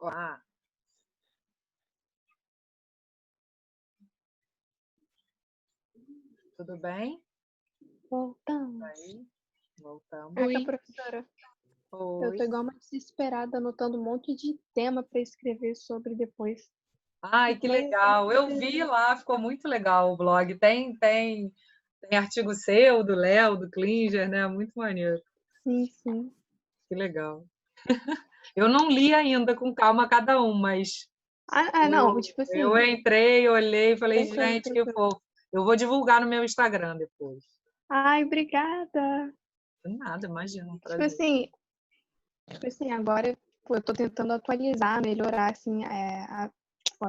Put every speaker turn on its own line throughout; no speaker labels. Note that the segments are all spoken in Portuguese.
Olá, tudo bem?
Voltamos.
Aí, voltamos.
Caraca,
Oi.
professora, eu tô
Oi.
igual uma desesperada, anotando um monte de tema para escrever sobre depois.
Ai,
Fico
que
mais
legal. Eu vi lá, ficou muito legal o blog. Tem artigo seu, do Léo, do Klinger, né? Muito maneiro.
Sim, sim.
Que legal. Eu não li ainda com calma cada um, mas
Não, tipo
eu
assim,
entrei, olhei e falei,
tranquilo,
gente, que
tranquilo.
fofo. Eu vou divulgar no meu Instagram depois.
Ai, obrigada.
Nada, imagina, um
Tipo
prazer.
assim, agora pô, eu tô tentando atualizar, melhorar, assim, tipo,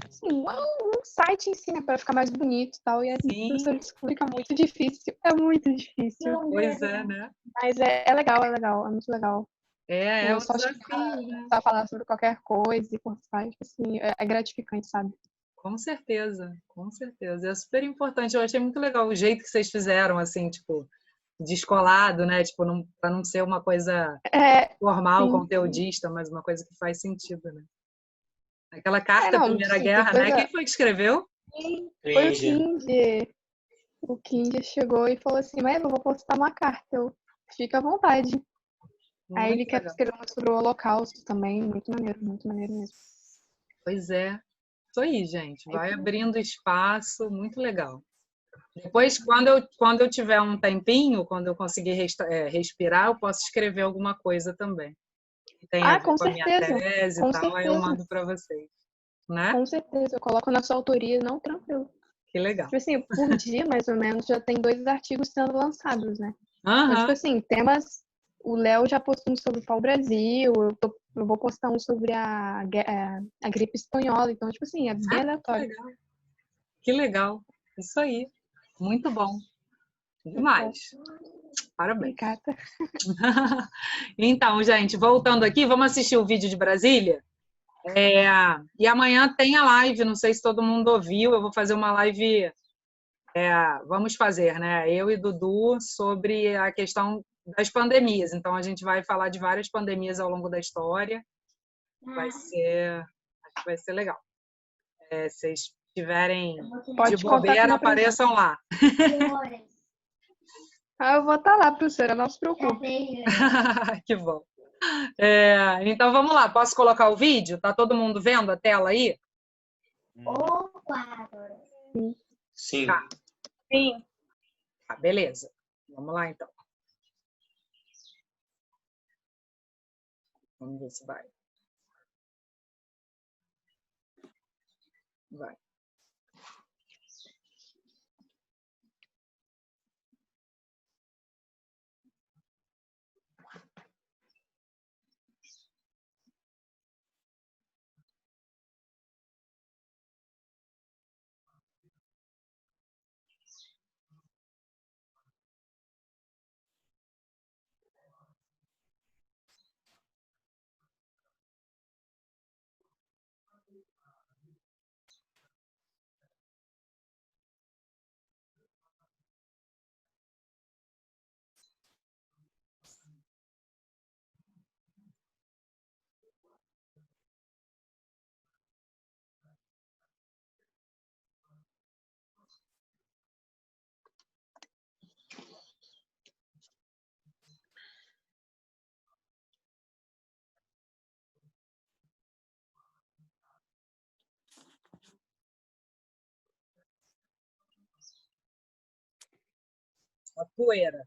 assim, um site em si, né, para ficar mais bonito e tal, e a
Sim,
professora explica muito difícil, é muito difícil.
pois é, né?
Mas é legal, é muito legal.
É
Eu
um
só chegar,
desafio, né?
começar a falar sobre qualquer coisa e conversar, tipo assim, é gratificante, sabe?
Com certeza, com certeza. É super importante. Eu achei muito legal o jeito que vocês fizeram, assim, tipo, descolado, né? Tipo, não, para não ser uma coisa
É,
formal,
sim, sim.
conteudista, mas uma coisa que faz sentido, né? Aquela carta à
Não,
Primeira
sim, tem
Guerra, né? Quem
coisa.
foi que escreveu?
Sim, foi o
Cringe.
Kinger. O Kinger chegou e falou assim: Mas eu vou postar uma carta, fica à vontade. Aí ele
Muito
quer
legal.
escrever uma sobre o Holocausto também, muito maneiro mesmo.
Pois é. Isso aí, gente.
Aí,
Vai abrindo espaço, muito legal. Depois, quando eu tiver um tempinho, quando eu conseguir respirar, eu posso escrever alguma coisa também. Que tem a ver
com
com a minha
certeza,
tese e
com
tal, aí eu
certeza,
mando para vocês, né?
com certeza. Eu coloco na sua autoria, não, tranquilo.
Que legal.
Tipo assim, por dia, mais ou menos, já tem 2 artigos sendo lançados, né? Então, tipo
Aham,
assim, temas. O Léo já postou um sobre o pau-brasil, eu vou postar um sobre a gripe espanhola. Então, tipo assim, é bem
que
aleatório.
legal. Que legal. Isso aí. Muito bom.
Muito bom.
Demais. Parabéns.
Obrigada.
Então, gente, voltando aqui, vamos assistir o vídeo de Brasília? E amanhã tem a live, não sei se todo mundo ouviu, eu vou fazer uma live, vamos fazer, né? Eu e Dudu, sobre a questão das pandemias. Então, a gente vai falar de várias pandemias ao longo da história. Acho que vai ser legal. Se vocês estiverem de
Pode contar com a
bobeira,
minha presença.
apareçam lá.
Eu vou estar lá, professora, não se preocupe.
Que bom. Então vamos lá, posso colocar o vídeo? Tá todo mundo vendo a tela aí?
Sim.
Tá,
Sim.
tá, beleza. Vamos lá então. Vamos ver se vai. Vai. A poeira.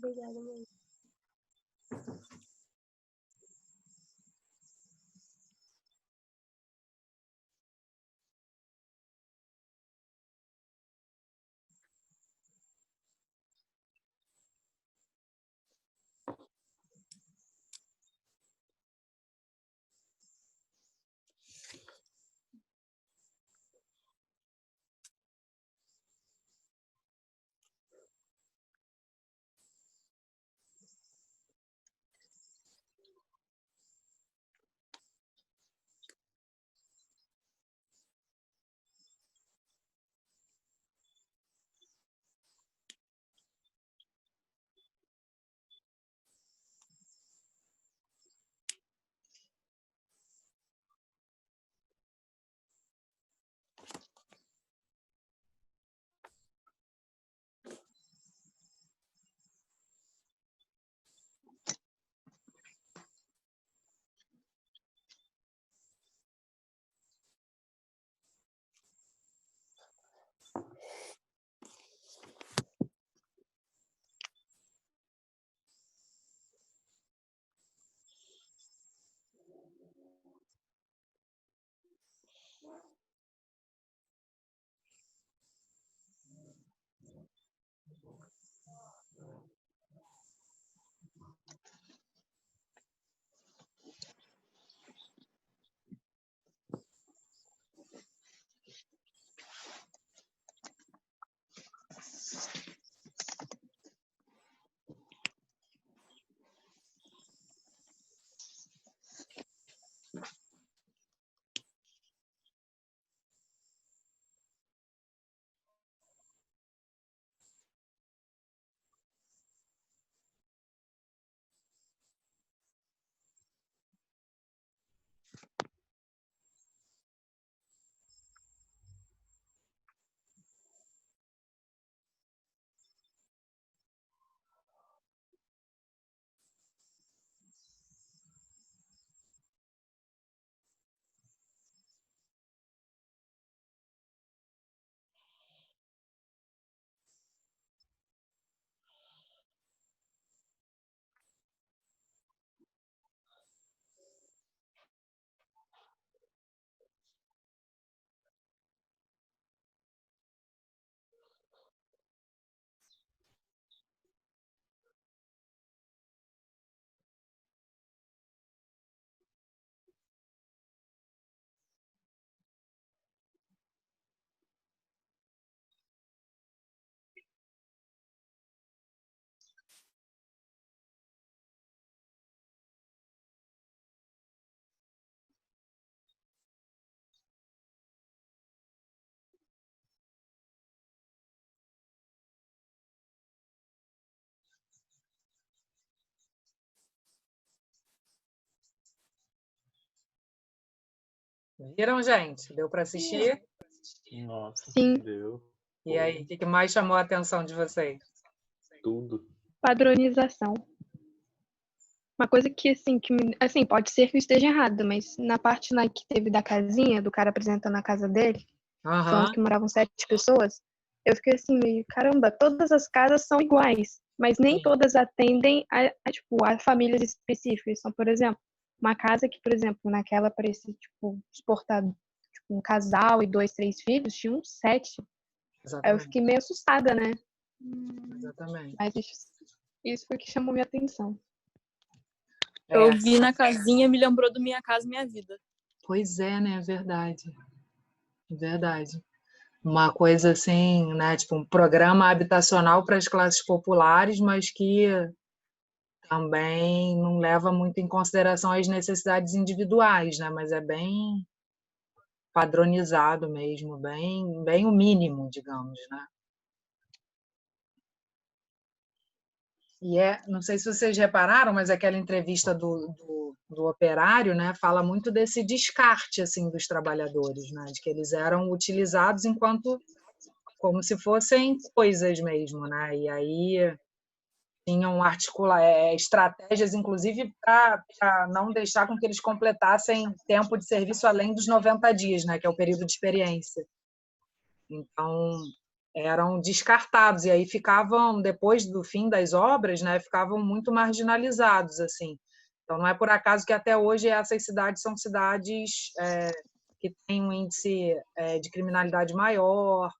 Obrigada, mãe.
Viram, gente? Deu para assistir?
Nossa,
Sim.
deu.
E aí, o que mais chamou a atenção de vocês?
Tudo.
Padronização. Uma coisa que, assim, pode ser que eu esteja errado, mas na parte lá que teve da casinha, do cara apresentando a casa dele, falando que moravam 7 pessoas, eu fiquei assim, meio, caramba, todas as casas são iguais, mas nem todas atendem a famílias específicas. Então, por exemplo, uma casa que, por exemplo, naquela parecia, suportar um casal e 2, 3 filhos, tinha uns 7. Aí eu fiquei meio assustada, né?
Exatamente.
Mas isso foi o que chamou minha atenção.
Eu vi na casinha, me lembrou do Minha Casa Minha Vida.
Pois é, né? Verdade. Verdade. Uma coisa assim, né? Tipo um programa habitacional para as classes populares, mas que também não leva muito em consideração as necessidades individuais, né? Mas é bem padronizado mesmo, bem o mínimo, digamos, né? E não sei se vocês repararam, mas aquela entrevista do operário, né, fala muito desse descarte assim dos trabalhadores, né, de que eles eram utilizados enquanto como se fossem coisas mesmo, né? E aí tinham estratégias, inclusive, para não deixar com que eles completassem tempo de serviço além dos 90 dias, né, que é o período de experiência. Então, eram descartados, e aí ficavam, depois do fim das obras, né, ficavam muito marginalizados, assim. Então, não é por acaso que até hoje essas cidades são cidades que têm um índice de criminalidade maior,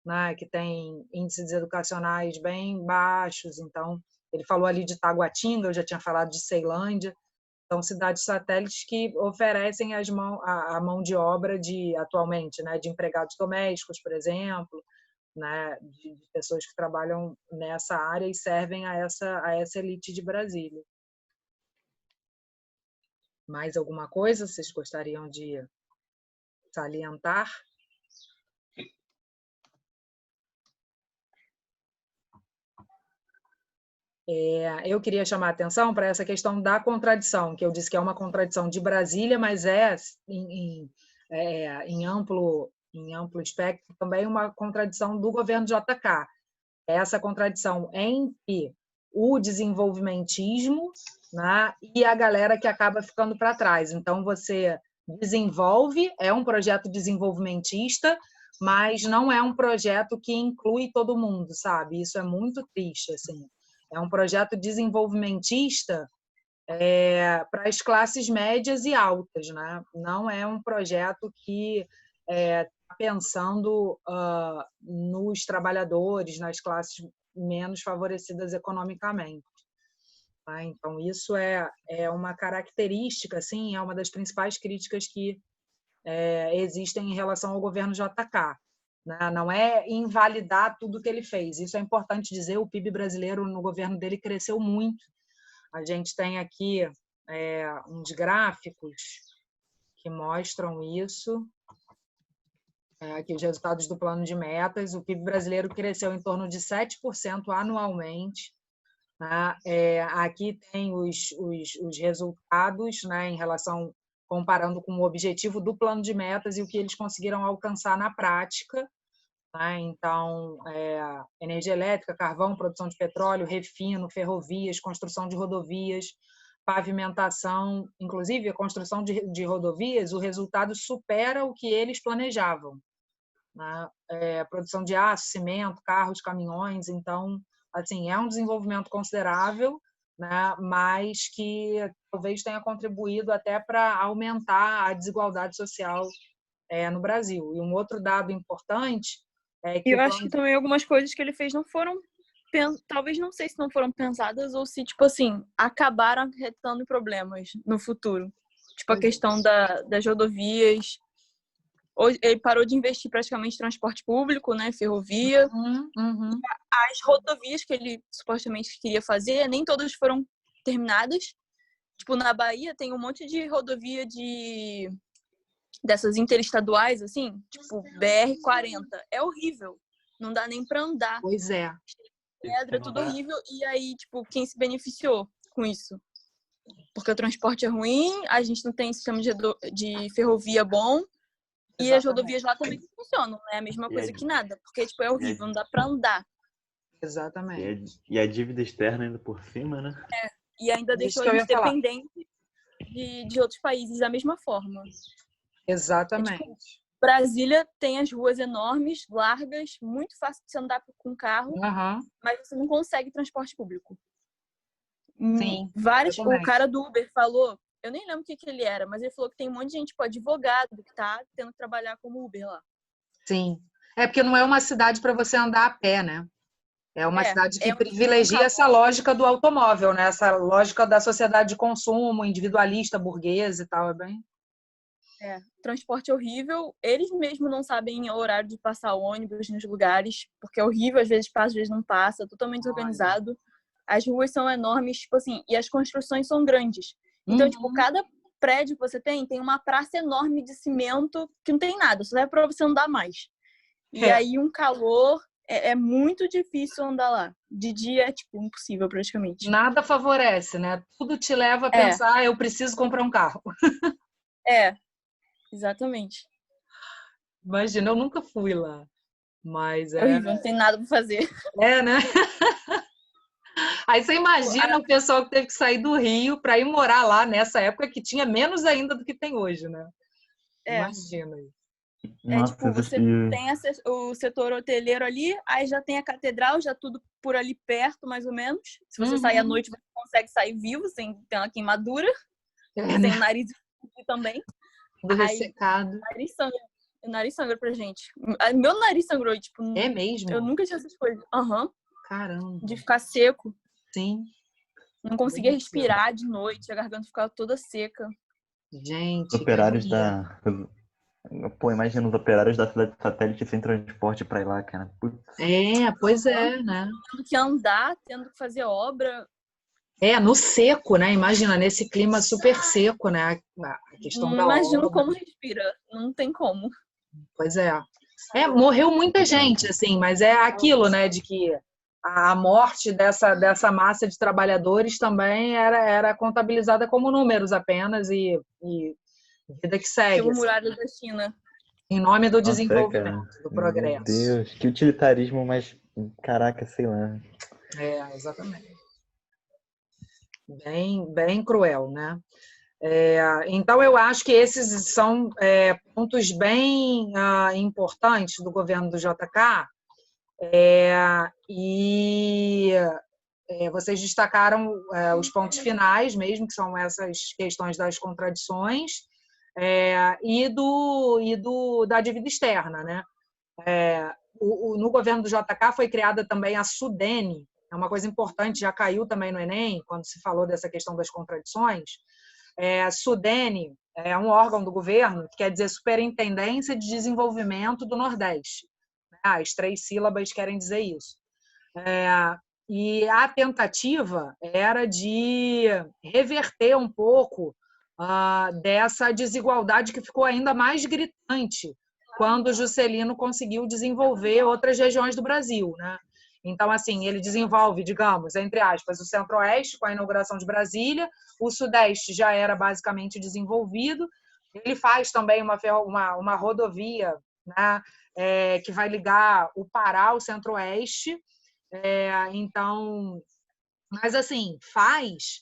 né, que têm índices educacionais bem baixos. Então, ele falou ali de Taguatinga, eu já tinha falado de Ceilândia. São cidades satélites que oferecem a mão de obra atualmente, né, de empregados domésticos, por exemplo, né, de pessoas que trabalham nessa área e servem a essa elite de Brasília. Mais alguma coisa vocês gostariam de salientar? Eu queria chamar a atenção para essa questão da contradição, que eu disse que é uma contradição de Brasília, mas em amplo espectro também uma contradição do governo JK. Essa contradição entre o desenvolvimentismo, né, e a galera que acaba ficando para trás. Então, você desenvolve, é um projeto desenvolvimentista, mas não é um projeto que inclui todo mundo, sabe? Isso é muito triste, assim. É um projeto desenvolvimentista para as classes médias e altas, né? Não é um projeto que está pensando nos trabalhadores, nas classes menos favorecidas economicamente. Tá? Então, isso é uma característica, assim, é uma das principais críticas que existem em relação ao governo JK. Não é invalidar tudo que ele fez. Isso é importante dizer, o PIB brasileiro no governo dele cresceu muito. A gente tem aqui uns gráficos que mostram isso. Aqui os resultados do plano de metas. O PIB brasileiro cresceu em torno de 7% anualmente. Tá? Aqui tem os resultados, né, em relação, comparando com o objetivo do plano de metas e o que eles conseguiram alcançar na prática. Né? Então, energia elétrica, carvão, produção de petróleo, refino, ferrovias, construção de rodovias, pavimentação, inclusive a construção de rodovias, o resultado supera o que eles planejavam. Né? Produção de aço, cimento, carros, caminhões. Então, assim, é um desenvolvimento considerável, né? Mas que talvez tenha contribuído até para aumentar a desigualdade social no Brasil. E um outro dado importante é que
eu acho que também algumas coisas que ele fez não foram, talvez, não sei se não foram pensadas ou se, tipo assim, acabaram acarretando problemas no futuro. Tipo, a questão das rodovias. Hoje, ele parou de investir praticamente em transporte público, né, ferrovia.
Uhum.
As rodovias que ele supostamente queria fazer, nem todas foram terminadas. Tipo, na Bahia tem um monte de rodovia dessas interestaduais, assim, tipo BR-40. É horrível. Não dá nem pra andar.
Pois é.
Pedra, tudo horrível. E aí, tipo, quem se beneficiou com isso? Porque o transporte é ruim, a gente não tem sistema de ferrovia bom. E as rodovias lá também não funcionam, não é a mesma coisa que nada, porque tipo, é horrível, não dá pra andar.
Exatamente.
E a dívida externa ainda por cima, né?
E ainda deixou a gente dependente de outros países da mesma forma.
Exatamente.
Tipo, Brasília tem as ruas enormes, largas, muito fácil de você andar com carro, mas você não consegue transporte público.
Sim.
O cara do Uber falou, eu nem lembro o que ele era, mas ele falou que tem um monte de gente, tipo, advogado, que tá tendo que trabalhar como Uber lá.
Sim. É porque não é uma cidade para você andar a pé, né? É uma cidade que privilegia essa lógica do automóvel, né? Essa lógica da sociedade de consumo, individualista, burguesa e tal,
transporte horrível. Eles mesmos não sabem o horário de passar ônibus nos lugares, porque é horrível, às vezes passa, às vezes não passa, totalmente desorganizado. As ruas são enormes, tipo assim, e as construções são grandes. Então, tipo, cada prédio que você tem uma praça enorme de cimento que não tem nada, só é para você andar mais. E aí um calor, é muito difícil andar lá. De dia é, tipo, impossível praticamente.
Nada favorece, né? Tudo te leva a pensar, eu preciso comprar um carro.
Exatamente.
Imagina, eu nunca fui lá. Mas
é horrível, não tem nada para fazer.
Né? Aí você imagina o pessoal que teve que sair do Rio para ir morar lá nessa época que tinha menos ainda do que tem hoje, né? Imagina isso.
Nossa,
tipo, você tem o setor hoteleiro ali, aí já tem a catedral, já tudo por ali perto, mais ou menos. Se você sair à noite, você consegue sair vivo, sem ter uma queimadura. Sem o nariz também.
Tudo ressecado.
O nariz sangra pra gente. Meu nariz sangrou, tipo...
É mesmo?
Eu nunca tinha essas coisas.
Caramba.
De ficar seco.
Sim.
Não conseguia respirar de noite, a garganta ficava toda seca.
Gente,
os operários da... Pô, imagina os operários da cidade satélite sem transporte pra ir lá, cara. Putz.
Pois é, né?
Tendo que andar, tendo que fazer obra.
No seco, né? Imagina, nesse clima super seco, né? A questão da
imagino
obra.
Como respira. Não tem como.
Pois é. Morreu muita gente, assim, mas é aquilo, né? De que a morte dessa massa de trabalhadores também era contabilizada como números apenas e vida que segue.
Tipo
assim,
muralha da China.
Em nome do
Nossa,
desenvolvimento,
cara.
do progresso.
Meu Deus, que utilitarismo, mas caraca, sei lá.
Exatamente. Bem cruel, né? Então, eu acho que esses são pontos bem importantes do governo do JK, e vocês destacaram os pontos finais mesmo, que são essas questões das contradições e da dívida externa, né? No governo do JK foi criada também a SUDENE, é uma coisa importante, já caiu também no Enem, quando se falou dessa questão das contradições. A SUDENE é um órgão do governo que quer dizer Superintendência de Desenvolvimento do Nordeste. As 3 sílabas querem dizer isso. E a tentativa era de reverter um pouco dessa desigualdade que ficou ainda mais gritante quando Juscelino conseguiu desenvolver outras regiões do Brasil, né? Então, assim, ele desenvolve, digamos, entre aspas, o Centro-Oeste com a inauguração de Brasília, o Sudeste já era basicamente desenvolvido, ele faz também uma rodovia, né, que vai ligar o Pará ao Centro-Oeste, então, mas assim, faz,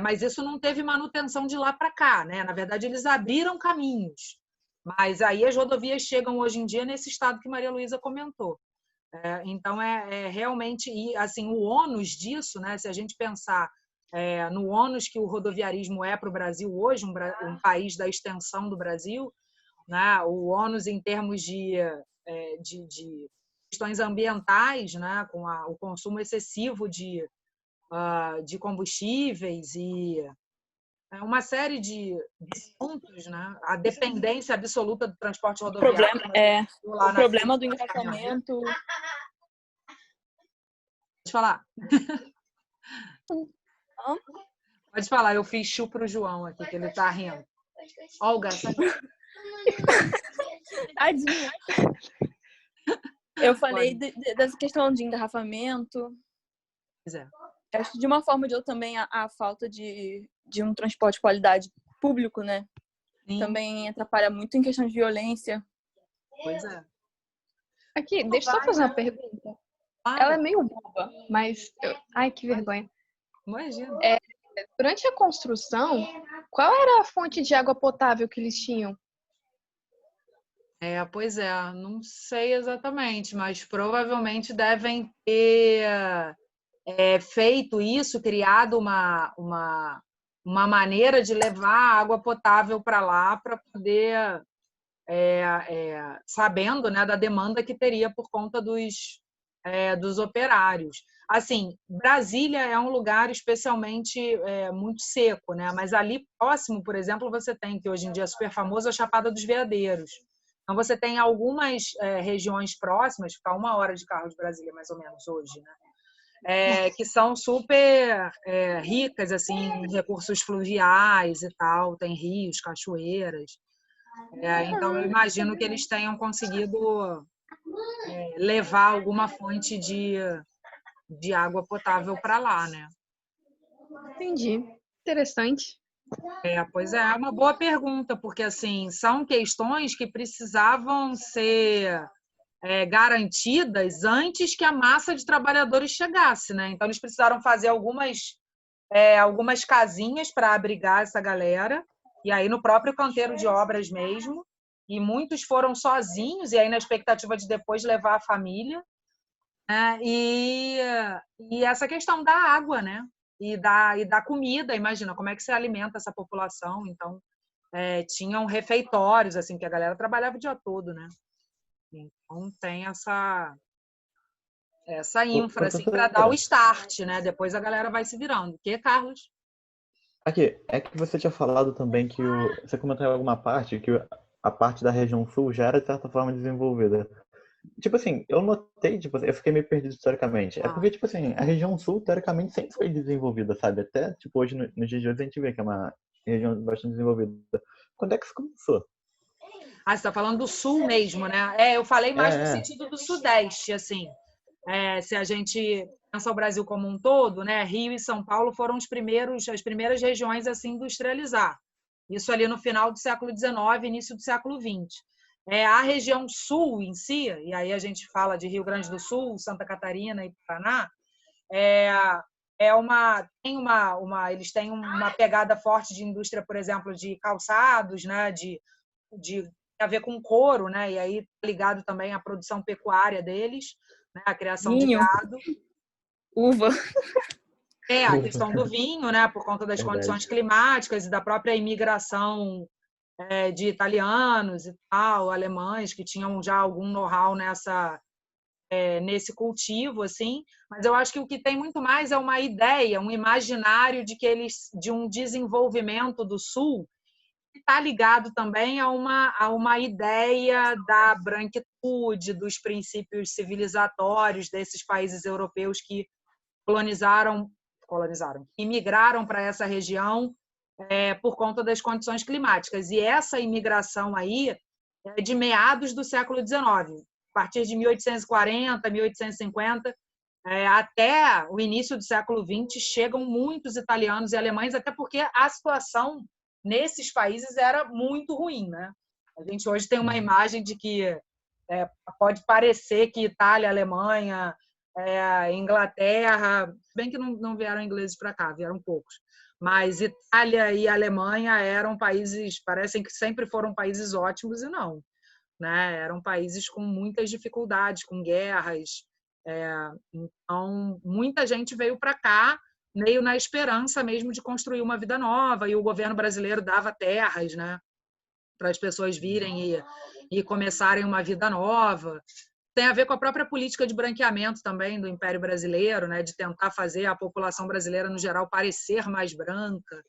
mas isso não teve manutenção de lá para cá, né? Na verdade, eles abriram caminhos, mas aí as rodovias chegam hoje em dia nesse estado que Maria Luísa comentou. Então, realmente, e assim, o ônus disso, né? Se a gente pensar no ônus que o rodoviarismo é para o Brasil hoje, um país da extensão do Brasil, né? O ônus em termos de questões ambientais, né? Com o consumo excessivo de combustíveis e uma série de pontos, né? A dependência absoluta do transporte rodoviário.
O problema do engarrafamento.
Pode falar. Pode falar, eu fiz chu pro João aqui, que ele tá rindo. Olga,
Tadinha. Eu falei dessa questão de engarrafamento.
Pois é.
Acho que de uma forma ou de outra também a falta de um transporte de qualidade público, né? Sim. Também atrapalha muito em questão de violência.
Pois é.
Aqui, deixa eu só fazer uma pergunta. Ela é meio boba, mas... Ai, que vergonha.
Imagina.
Durante a construção, qual era a fonte de água potável que eles tinham?
Pois é, não sei exatamente, mas provavelmente devem ter feito isso, criado uma maneira de levar água potável para lá para poder, sabendo, né, da demanda que teria por conta dos operários. Assim, Brasília é um lugar especialmente muito seco, né? Mas ali próximo, por exemplo, você tem, que hoje em dia é super famoso, a Chapada dos Veadeiros. Então, você tem algumas regiões próximas, fica 1 hora de carro de Brasília, mais ou menos, hoje, né? Que são super ricas assim, em recursos fluviais e tal, tem rios, cachoeiras. Então, eu imagino que eles tenham conseguido levar alguma fonte de água potável para lá, né?
Entendi. Interessante.
Pois é uma boa pergunta, porque assim, são questões que precisavam ser garantidas antes que a massa de trabalhadores chegasse, né? Então, eles precisaram fazer algumas casinhas para abrigar essa galera, e aí no próprio canteiro de obras mesmo, e muitos foram sozinhos, e aí na expectativa de depois levar a família, né? E essa questão da água, né? E da comida, imagina, como é que você alimenta essa população? Então, tinham refeitórios, assim, que a galera trabalhava o dia todo, né? Então, tem essa infra, assim, para dar o start, né? Depois a galera vai se virando. O quê, Carlos?
Aqui, é que você tinha falado também que você comentou em alguma parte que a parte da região sul já era de certa forma desenvolvida. Tipo assim, eu notei, tipo, eu fiquei meio perdido historicamente. É porque, tipo assim, a região sul, teoricamente, sempre foi desenvolvida, sabe? Até, tipo, hoje, nos dias de hoje, a gente vê que é uma região bastante desenvolvida. Quando é que isso começou?
Você está falando do sul mesmo, né? Eu falei mais no sentido do sudeste, assim. Se a gente pensa o Brasil como um todo, né? Rio e São Paulo foram as primeiras regiões a se industrializar. Isso ali no final do século XIX, início do século XX. A região sul em si, e aí a gente fala de Rio Grande do Sul, Santa Catarina e Paraná, eles têm uma pegada forte de indústria, por exemplo, de calçados, né? De a ver com couro, né? E aí ligado também à produção pecuária deles, né? A criação de gado.
Uva.
A questão do vinho, né? Por conta das condições climáticas e da própria imigração de italianos e tal, alemães, que tinham já algum know-how nesse cultivo, assim. Mas eu acho que o que tem muito mais é uma ideia, um imaginário de um desenvolvimento do Sul que está ligado também a uma ideia da branquitude, dos princípios civilizatórios desses países europeus que imigraram para essa região por conta das condições climáticas. E essa imigração aí é de meados do século XIX, a partir de 1840, 1850, até o início do século XX, chegam muitos italianos e alemães, até porque a situação nesses países era muito ruim, né? A gente hoje tem uma imagem de que pode parecer que Itália, Alemanha, Inglaterra, bem que não vieram ingleses para cá, vieram poucos, mas Itália e Alemanha eram países, parecem que sempre foram países ótimos e não, né? Eram países com muitas dificuldades, com guerras. Então, muita gente veio para cá meio na esperança mesmo de construir uma vida nova, e o governo brasileiro dava terras, né, para as pessoas virem e começarem uma vida nova. Tem a ver com a própria política de branqueamento também do Império Brasileiro, né, de tentar fazer a população brasileira, no geral, parecer mais branca.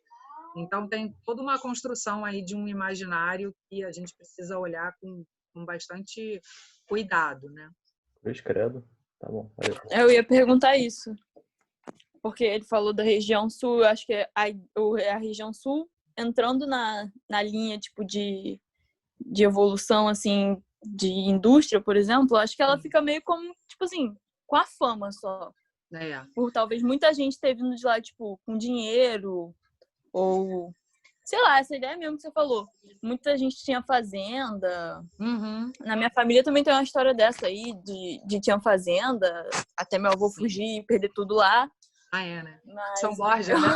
Então, tem toda uma construção aí de um imaginário que a gente precisa olhar com bastante cuidado, né?
Cruz credo. Tá bom.
Eu ia perguntar isso. Porque ele falou da região sul, eu acho que é a região sul entrando na linha tipo de evolução, assim, de indústria, por exemplo, acho que ela fica meio como, tipo assim, com a fama só. Por talvez muita gente ter vindo de lá, tipo, com dinheiro, ou sei lá, essa ideia mesmo que você falou. Muita gente tinha fazenda.
Uhum.
Na minha família também tem uma história dessa aí, de tinha fazenda, até meu avô fugir e perder tudo lá.
Né?
Mas
São Borja, né?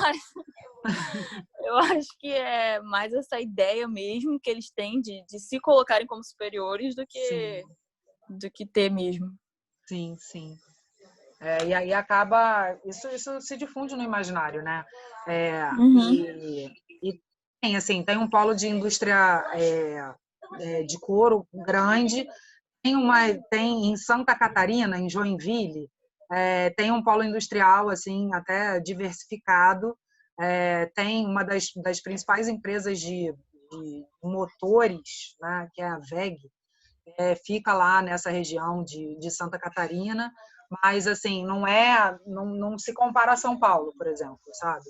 Eu acho que é mais essa ideia mesmo que eles têm de se colocarem como superiores do que ter mesmo.
Sim, sim. E aí acaba... Isso se difunde no imaginário, né? E tem um polo de indústria de couro grande. Tem em Santa Catarina, em Joinville, tem um polo industrial assim até diversificado. Tem uma das principais empresas de motores, né, que é a WEG, fica lá nessa região de Santa Catarina, mas assim não se compara a São Paulo, por exemplo, sabe?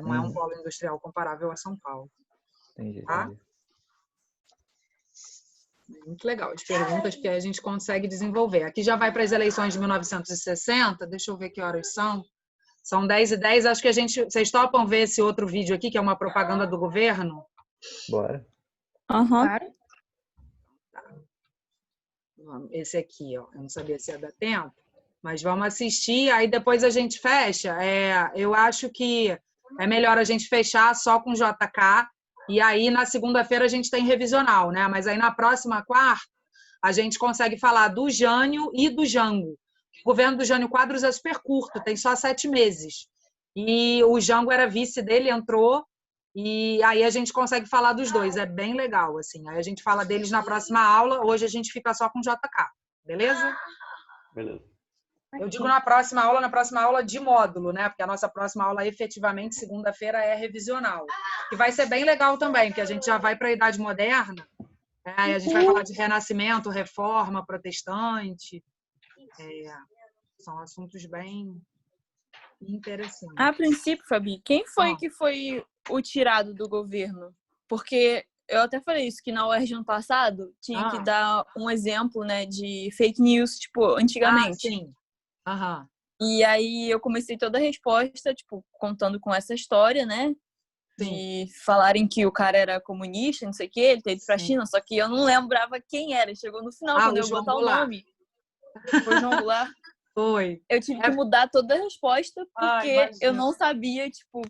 Não é um polo industrial comparável a São Paulo.
Entendi.
Tá? Muito legal, as perguntas que a gente consegue desenvolver. Aqui já vai para as eleições de 1960, deixa eu ver que horas são. São 10h10, acho que vocês topam ver esse outro vídeo aqui, que é uma propaganda do governo?
Bora.
Claro.
Esse aqui, ó, eu não sabia se ia dar tempo, mas vamos assistir, aí depois a gente fecha. Eu acho que é melhor a gente fechar só com JK, E aí, na segunda-feira, a gente tem revisional, né? Mas aí, na próxima quarta, a gente consegue falar do Jânio e do Jango. O governo do Jânio Quadros é super curto, tem só 7 meses. E o Jango era vice dele, entrou, e aí a gente consegue falar dos dois. É bem legal, assim. Aí a gente fala deles na próxima aula. Hoje a gente fica só com JK, beleza?
Beleza.
Eu digo na próxima aula de módulo, né? Porque a nossa próxima aula, efetivamente, segunda-feira, é revisional. Que vai ser bem legal também, porque a gente já vai para a Idade Moderna. Aí a gente vai falar de Renascimento, Reforma, Protestante. São assuntos bem interessantes.
A princípio, Fabi, quem foi que foi o tirado do governo? Porque eu até falei isso, que na UERJ ano passado tinha que dar um exemplo, né, de fake news, tipo, antigamente.
Sim. Aham.
E aí eu comecei toda a resposta, tipo, contando com essa história, né? De falarem que o cara era comunista, não sei o quê, ele ter ido pra China, só que eu não lembrava quem era. Chegou no final, quando eu botar o nome. Foi João Goulart.
Foi.
Eu tive que mudar toda a resposta, porque eu não sabia, tipo,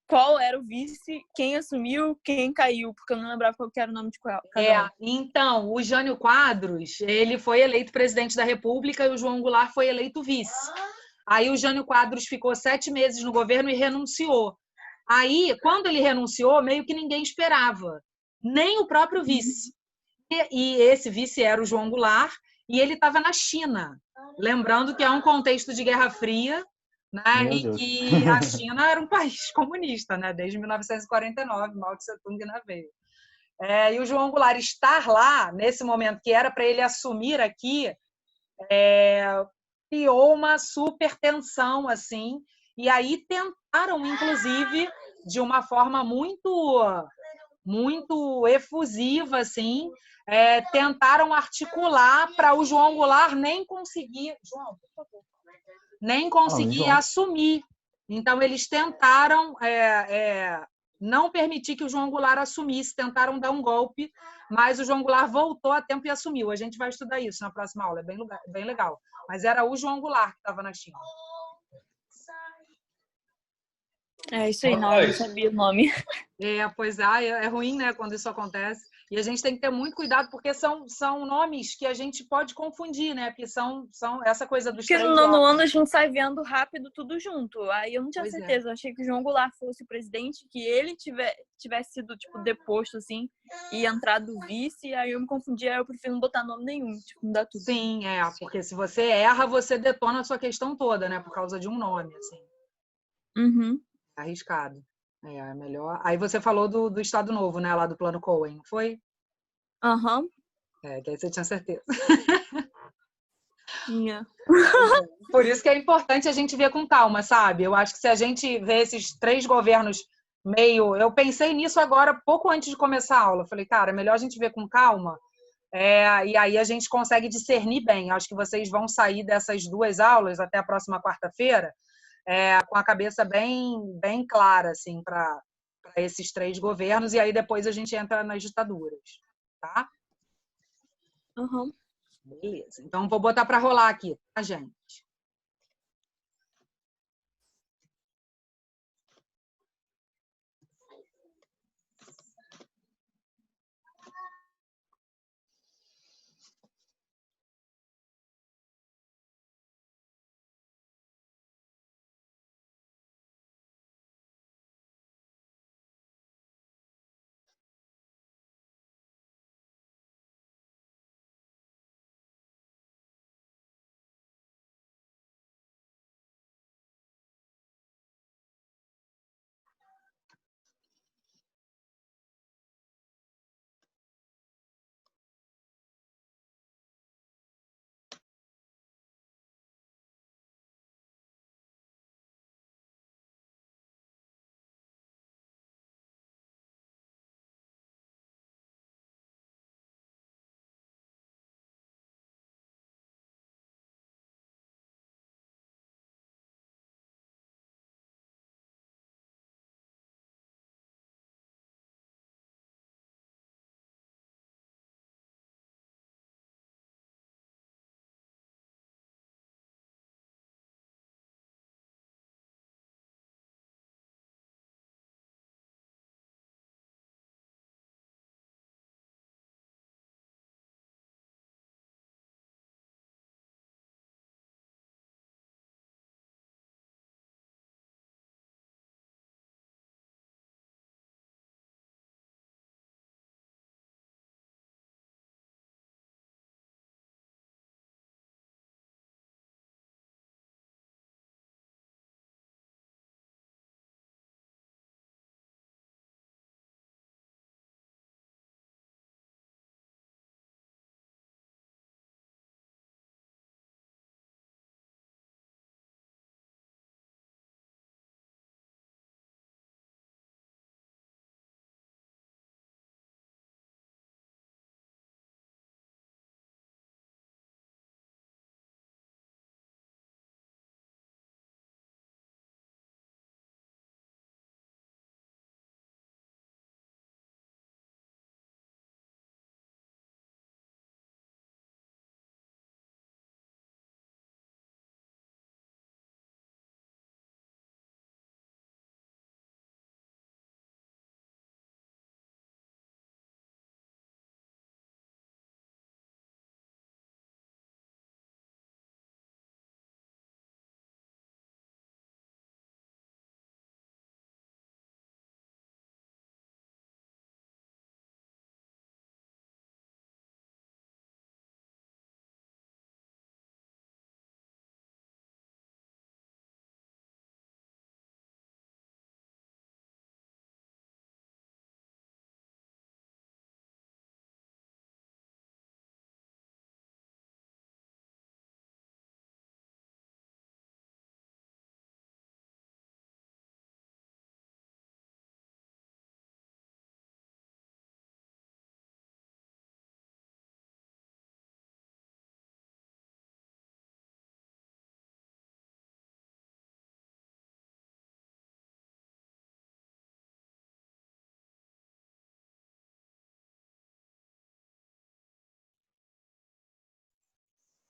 qual era o vice, quem assumiu, quem caiu, porque eu não lembrava qual que era o nome de cada um.
Então, o Jânio Quadros, ele foi eleito presidente da República e o João Goulart foi eleito vice. Aí o Jânio Quadros ficou 7 meses no governo e renunciou. Aí, quando ele renunciou, meio que ninguém esperava, nem o próprio vice. E esse vice era o João Goulart, e ele estava na China. Lembrando que é um contexto de Guerra Fria, né? E que a China era um país comunista, né? Desde 1949, Mao Tse Tung na veio. E o João Goulart estar lá, nesse momento que era para ele assumir aqui, criou uma super tensão, assim, e aí tentaram, inclusive, de uma forma muito efusiva, assim, tentaram articular para o João Goulart nem conseguir, assumir. Então, eles tentaram não permitir que o João Goulart assumisse, tentaram dar um golpe, mas o João Goulart voltou a tempo e assumiu. A gente vai estudar isso na próxima aula, é bem legal. Mas era o João Goulart que estava na China.
É isso aí, não, eu não sabia o nome.
Pois é ruim, né, quando isso acontece. E a gente tem que ter muito cuidado, porque são nomes que a gente pode confundir, né? Porque são essa coisa dos
três. Porque no nono ano a gente sai vendo rápido tudo junto. Aí eu não tinha certeza. Eu achei que o João Goulart fosse o presidente, que ele tivesse sido, tipo, deposto, assim, e entrado vice. Aí eu me confundi, aí eu prefiro não botar nome nenhum, tipo, mudar tudo.
Sim, porque se você erra, você detona a sua questão toda, né? Por causa de um nome, assim.
Uhum.
Arriscado. É melhor. Aí você falou do Estado Novo, né? Lá do Plano Cohen, não foi?
Aham.
Que aí você tinha certeza.
Tinha.
Por isso que é importante a gente ver com calma, sabe? Eu acho que se a gente vê esses 3 governos meio... Eu pensei nisso agora, pouco antes de começar a aula. Eu falei, cara, é melhor a gente ver com calma, e aí a gente consegue discernir bem. Acho que vocês vão sair dessas 2 aulas até a próxima quarta-feira com a cabeça bem clara, assim, para esses 3 governos, e aí depois a gente entra nas ditaduras, tá?
Uhum.
Beleza. Então, vou botar para rolar aqui, tá, gente?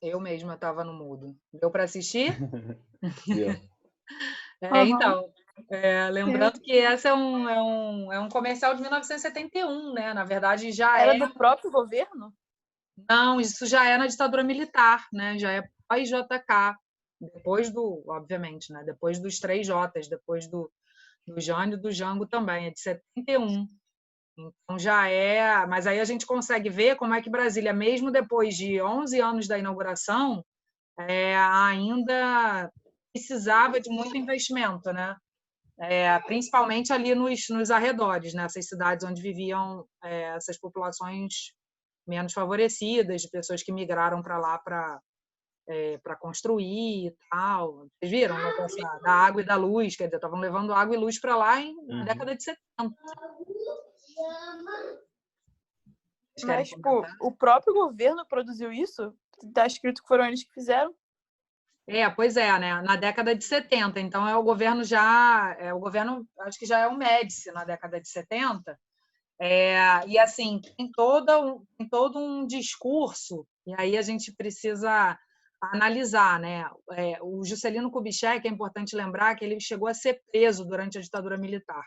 Eu mesma estava no mudo. Deu para assistir?
Deu.
Então, lembrando que esse é um comercial de 1971, né? Na verdade, já
Era do próprio governo?
Não, isso já é na ditadura militar, né? Já é pós-JK, depois obviamente, né? Depois dos 3 Js, depois do Jânio e do Jango também, é de 71. Então já é, mas aí a gente consegue ver como é que Brasília, mesmo depois de 11 anos da inauguração, ainda precisava de muito investimento, né? Principalmente ali nos arredores, nessas cidades onde viviam essas populações menos favorecidas, de pessoas que migraram para lá para construir e tal. Vocês viram o negócio da água e da luz? Quer dizer, estavam levando água e luz para lá na década de 70.
Mas, tipo, o próprio governo produziu isso? Tá escrito que foram eles que fizeram?
Pois é, né? Na década de 70. Então, o governo, acho que já é o Médici na década de 70. E, assim, tem todo um discurso, e aí a gente precisa analisar, né? O Juscelino Kubitschek, é importante lembrar que ele chegou a ser preso durante a ditadura militar.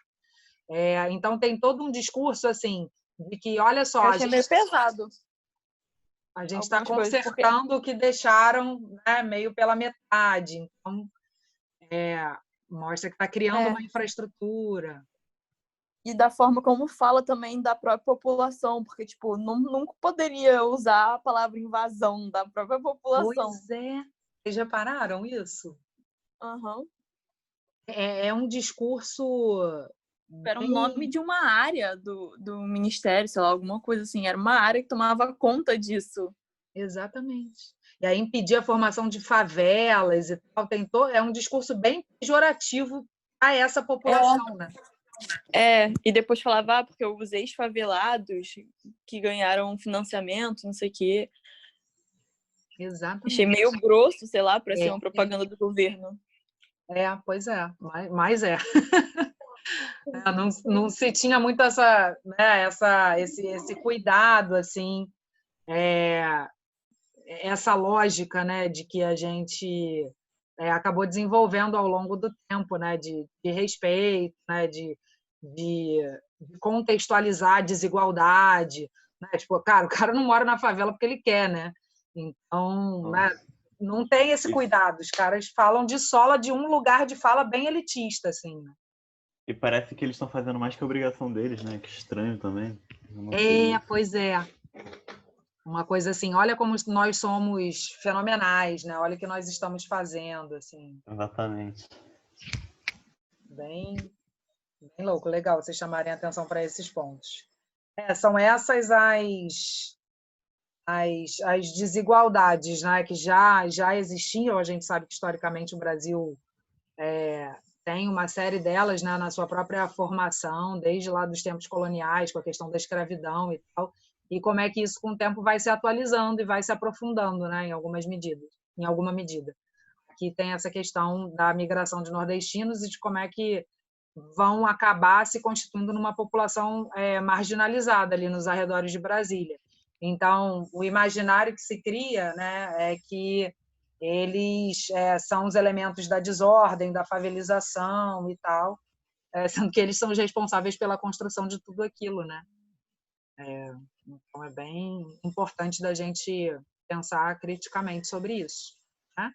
Então, tem todo um discurso, assim, de que, olha só...
Eu achei meio pesado.
A gente está consertando o que deixaram, né, meio pela metade. Então, mostra que está criando uma infraestrutura.
E da forma como fala também da própria população, porque, tipo, nunca poderia usar a palavra invasão da própria população.
Pois é. Vocês já pararam isso?
Uhum.
É um discurso...
Era um nome de uma área do ministério, sei lá, alguma coisa assim. Era uma área que tomava conta disso.
Exatamente. E aí impedir a formação de favelas e tal. É um discurso bem pejorativo a essa população, né?
E depois falava, porque os ex-favelados que ganharam financiamento, não sei o quê.
Exatamente.
Achei meio grosso, sei lá, para ser uma propaganda do governo.
Pois é, mas é. Não se tinha muito esse cuidado, assim, essa lógica, né, de que a gente acabou desenvolvendo ao longo do tempo, né, de respeito, né, de contextualizar a desigualdade, né? Tipo, cara, o cara não mora na favela porque ele quer, né? Então, né, não tem esse cuidado. Os caras falam de sola de um lugar de fala bem elitista, assim, né?
E parece que eles estão fazendo mais que a obrigação deles, né? Que estranho também.
Pois é. Uma coisa assim, olha como nós somos fenomenais, né? Olha o que nós estamos fazendo, assim.
Exatamente.
Bem louco, legal vocês chamarem a atenção para esses pontos. São essas as desigualdades, né, que já existiam. A gente sabe que, historicamente, o Brasil tem uma série delas, né, na sua própria formação, desde lá dos tempos coloniais, com a questão da escravidão e tal, e como é que isso, com o tempo, vai se atualizando e vai se aprofundando, né, em alguma medida. Aqui tem essa questão da migração de nordestinos e de como é que vão acabar se constituindo numa população marginalizada ali nos arredores de Brasília. Então, o imaginário que se cria, né, é que eles são os elementos da desordem, da favelização e tal, sendo que eles são os responsáveis pela construção de tudo aquilo, né? Então, é bem importante da gente pensar criticamente sobre isso, né?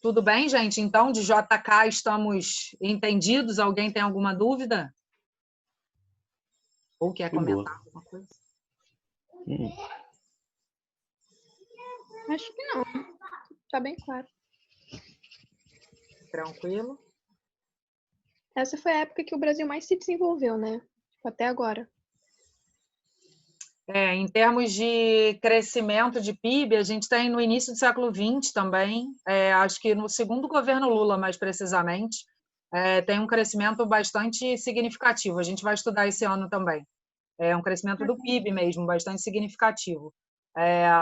Tudo bem, gente? Então, de JK estamos entendidos? Alguém tem alguma dúvida? Ou quer comentar alguma coisa?
Acho que não. Tá bem claro.
Tranquilo.
Essa foi a época que o Brasil mais se desenvolveu, né? Tipo, até agora.
Em termos de crescimento de PIB, a gente tem no início do século XX também, acho que no segundo governo Lula, mais precisamente, tem um crescimento bastante significativo. A gente vai estudar esse ano também. É um crescimento do PIB mesmo, bastante significativo.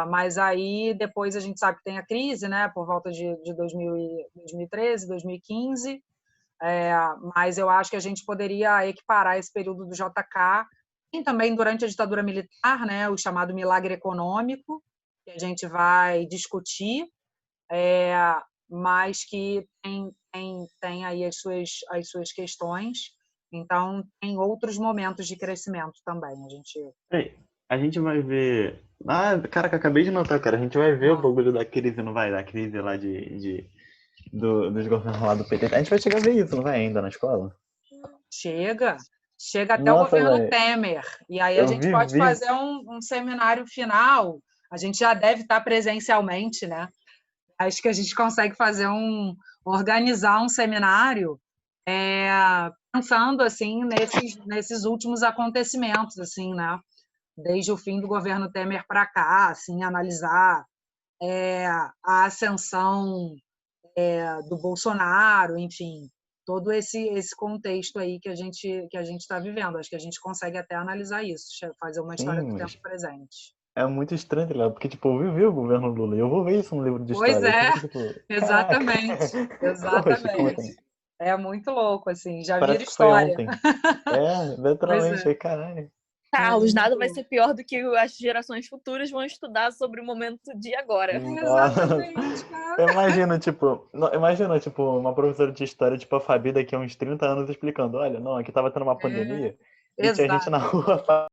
Mas aí depois a gente sabe que tem a crise, né, por volta de 2013, 2015, mas eu acho que a gente poderia equiparar esse período do JK e também durante a ditadura militar, né, o chamado milagre econômico, que a gente vai discutir, mas que tem aí as suas questões. Então, tem outros momentos de crescimento também.
A gente vai ver... Ah, caraca, acabei de notar, cara. A gente vai ver o bagulho da crise, não vai? Da crise lá dos governos lá do PT. A gente vai chegar a ver isso, não vai ainda na escola?
Chega até
Nossa,
o governo
véio.
Temer. E aí a
Eu
gente pode fazer um seminário final. A gente já deve estar presencialmente, né? Acho que a gente consegue organizar um seminário pensando assim nesses últimos acontecimentos, assim, né? Desde o fim do governo Temer para cá, assim, analisar a ascensão do Bolsonaro, enfim, todo esse contexto aí que a gente está vivendo. Acho que a gente consegue até analisar isso, fazer uma história do tempo presente.
É muito estranho, tá ligado? Porque, tipo, eu vivi o governo Lula e eu vou ver isso no livro de
pois
história.
Pois é,
tipo,
exatamente.
Poxa, como assim?
É muito louco, assim, já
Parece
vira
que foi
história.
ontem. Literalmente, caralho.
Carlos, nada vai ser pior do que as gerações futuras vão estudar sobre o momento de agora.
Exatamente, cara.
Imagina, uma professora de história, tipo a Fabi, daqui a uns 30 anos explicando, olha, não, aqui tava tendo uma pandemia e tinha gente na rua